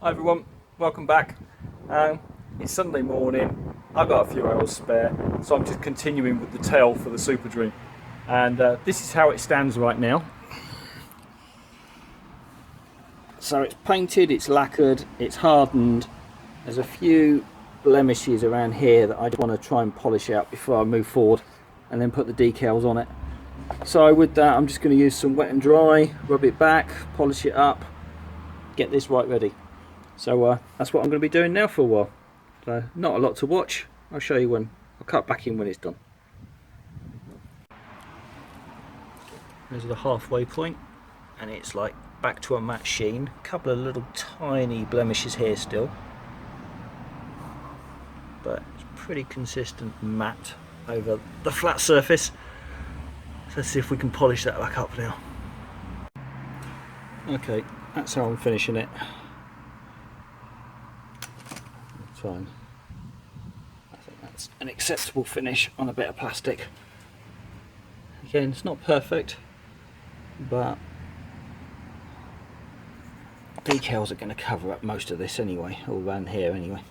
Hi everyone, welcome back. It's Sunday morning, I've got a few hours spare, so I'm just continuing with the tail for the SuperDream. And this is how it stands right now. So it's painted, it's lacquered, it's hardened. There's a few blemishes around here that I want to try and polish out before I move forward and then put the decals on it. So with that, I'm just going to use some wet and dry, rub it back, polish it up, get this right ready. So that's what I'm going to be doing now for a while. So not a lot to watch. I'll show you when. I'll cut back in when it's done. There's the halfway point, and it's like back to a matte sheen. A couple of little tiny blemishes here still, but it's pretty consistent matte over the flat surface. So let's see if we can polish that back up now. Okay, that's how I'm finishing it. Fine. I think that's an acceptable finish on a bit of plastic. Again, it's not perfect, but decals are going to cover up most of this anyway, all around here anyway.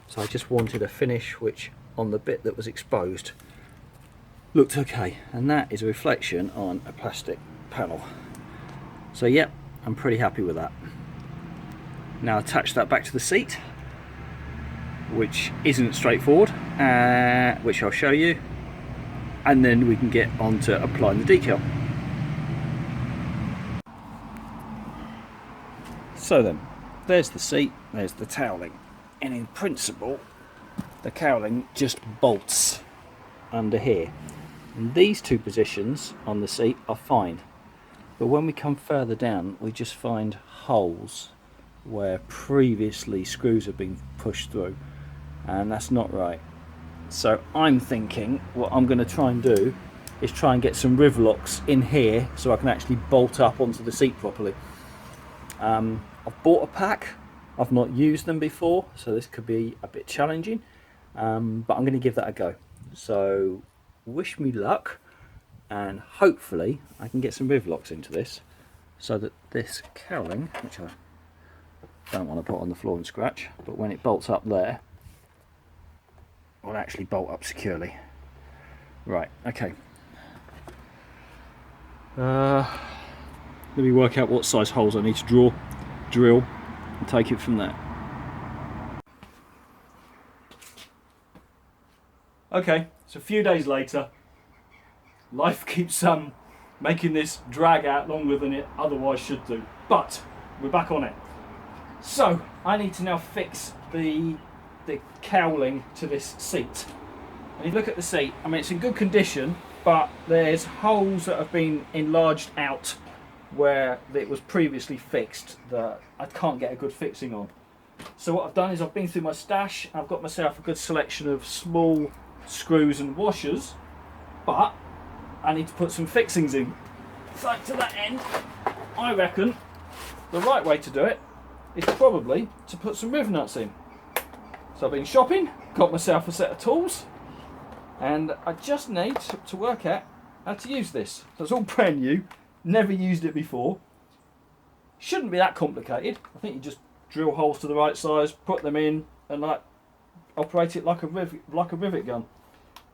So I just wanted a finish which, on the bit that was exposed, looked okay, and that is a reflection on a plastic panel. So yep, I'm pretty happy with that. Now attach that back to the seat, which isn't straightforward, which I'll show you, and then we can get on to applying the decal. So then, there's the seat, there's the cowling, and in principle the cowling just bolts under here, and these two positions on the seat are fine, but when we come further down we just find holes where previously screws have been pushed through, and that's not right. So I'm thinking what I'm going to try and do is try and get some rivet locks in here so I can actually bolt up onto the seat properly. I've bought a pack, I've not used them before, so this could be a bit challenging, but I'm going to give that a go. So wish me luck, and hopefully I can get some rivet locks into this so that this cowling, which I don't want to put on the floor and scratch, but when it bolts up there will actually bolt up securely. Right, okay. Let me work out what size holes I need to drill, and take it from there. Okay, so a few days later, life keeps making this drag out longer than it otherwise should do, but we're back on it. So I need to now fix the cowling to this seat. And if you look at the seat, I mean, it's in good condition, but there's holes that have been enlarged out where it was previously fixed that I can't get a good fixing on. So what I've done is I've been through my stash, I've got myself a good selection of small screws and washers, but I need to put some fixings in. So to that end, I reckon the right way to do it is probably to put some rivet nuts in. So I've been shopping, got myself a set of tools, and I just need to work out how to use this. So it's all brand new, never used it before. Shouldn't be that complicated. I think you just drill holes to the right size, put them in, and like operate it like a rivet gun.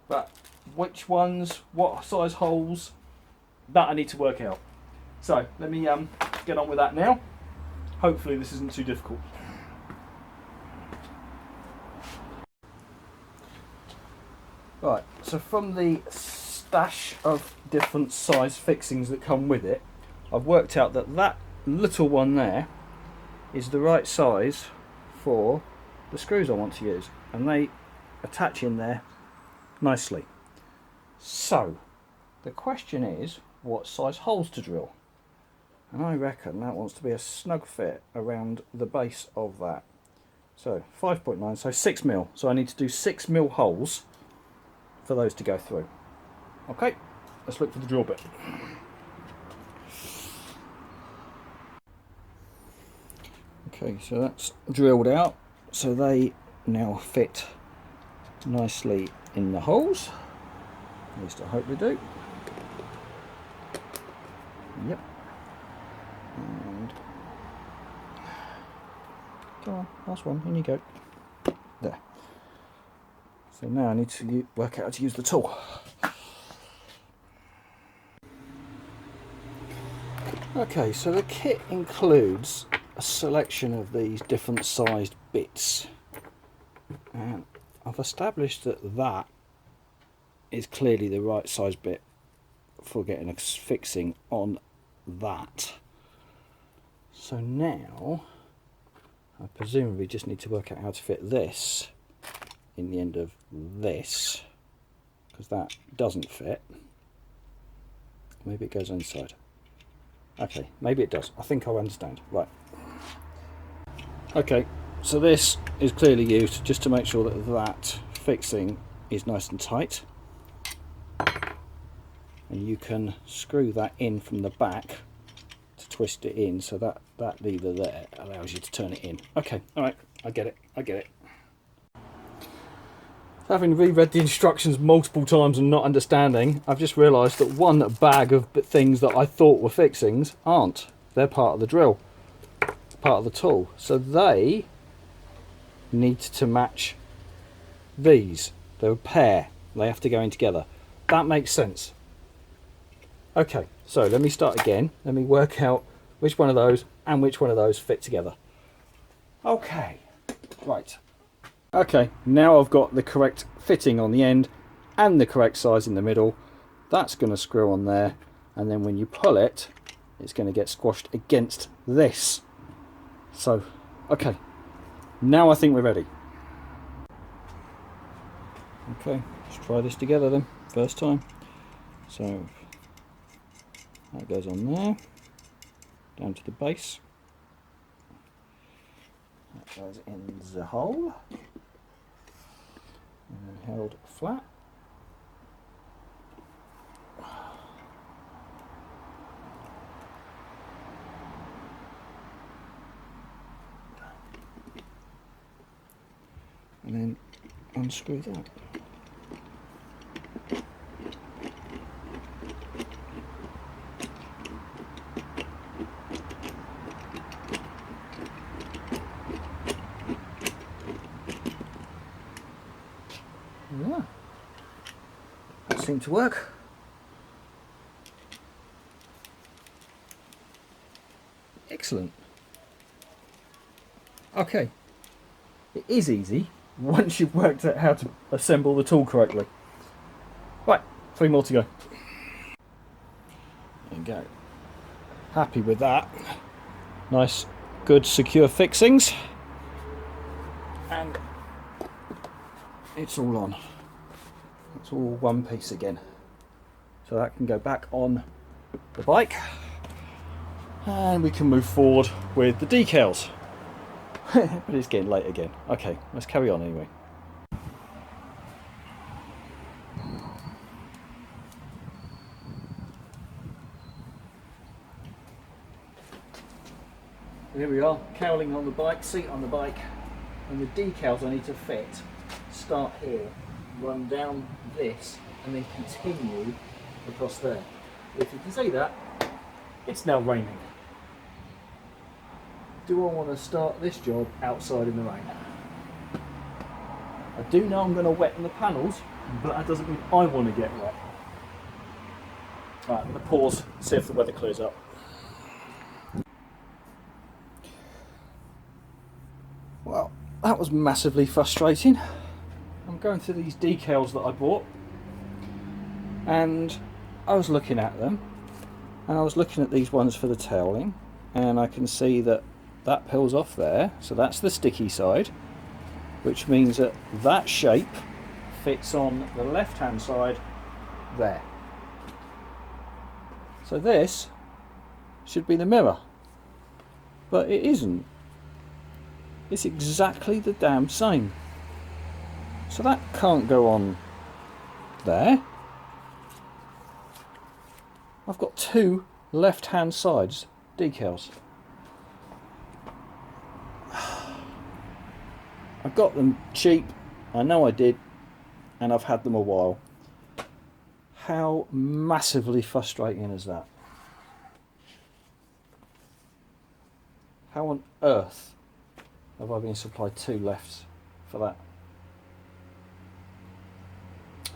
But which ones, what size holes, that I need to work out. So let me get on with that now. Hopefully this isn't too difficult. Right, so from the stash of different size fixings that come with it, I've worked out that that little one there is the right size for the screws I want to use, and they attach in there nicely. So the question is what size holes to drill, and I reckon that wants to be a snug fit around the base of that. So 5.9, so 6mm, so I need to do 6mm holes for those to go through. Okay, let's look for the drill bit. Okay, so that's drilled out, so they now fit nicely in the holes. At least I hope they do. Yep. And Go on, last one, in you go. There. So now I need to work out how to use the tool. Okay, so the kit includes a selection of these different sized bits. And I've established that that is clearly the right size bit for getting a fixing on that. So now I presumably just need to work out how to fit this in the end of this, because that doesn't fit. Maybe it goes inside. Okay, maybe it does. I think I understand. Right. Okay, so this is clearly used just to make sure that that fixing is nice and tight. And you can screw that in from the back to twist it in, so that lever there allows you to turn it in. Okay, alright, I get it, I get it. Having reread the instructions multiple times and not understanding, I've just realised that one bag of things that I thought were fixings aren't. They're part of the drill, part of the tool. So they need to match these. They're a pair. They have to go in together. That makes sense. Okay, so let me start again. Let me work out which one of those and which one of those fit together. Okay, right. Okay, now I've got the correct fitting on the end and the correct size in the middle. That's going to screw on there, and then when you pull it, it's going to get squashed against this. So, okay, now I think we're ready. Okay, let's try this together then, first time. So, that goes on there, down to the base. That goes in the hole. And then held flat. And then unscrew that. Yeah, that seemed to work. Excellent. Okay, it is easy once you've worked out how to assemble the tool correctly. Right, 3 more to go. There you go. Happy with that. Nice, good, secure fixings. And it's all on. It's all one piece again. So that can go back on the bike. And we can move forward with the decals. But it's getting late again. Okay, let's carry on anyway. Here we are, cowling on the bike, seat on the bike, and the decals I need to fit start here, run down this, and then continue across there. If you can see that, it's now raining. Do I want to start this job outside in the rain? I do know I'm going to wet the panels, but that doesn't mean I want to get wet. Right, I'm going to pause, see if the weather clears up. Well, that was massively frustrating. I'm going through these decals that I bought, and I was looking at them, and I was looking at these ones for the towelling, and I can see that that peels off there, so that's the sticky side, which means that that shape fits on the left hand side there. So this should be the mirror, but it isn't. It's exactly the damn same. So that can't go on there. I've got 2 left hand sides decals. I got them cheap, I know I did, and I've had them a while. How massively frustrating is that? How on earth Have I been supplied 2 lefts for that?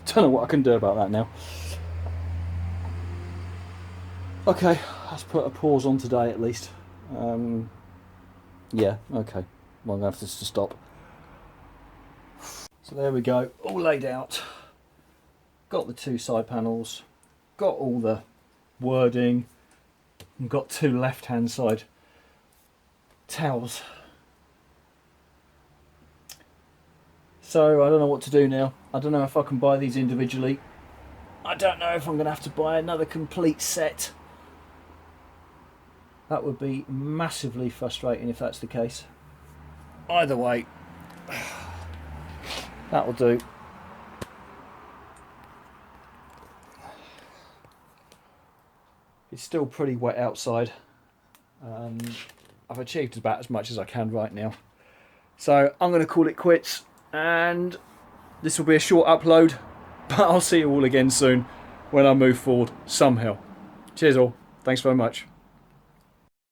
Don't know what I can do about that now. Okay, let's put a pause on today at least. Yeah, okay. Well, I'm going to have to stop. So there we go, all laid out. Got the 2 side panels, got all the wording, and got 2 left-hand side towels. So I don't know what to do now. I don't know if I can buy these individually. I don't know if I'm going to have to buy another complete set. That would be massively frustrating if that's the case. Either way, that will do. It's still pretty wet outside. I've achieved about as much as I can right now. So I'm going to call it quits, and this will be a short upload, but I'll see you all again soon when I move forward somehow. Cheers all. Thanks very much.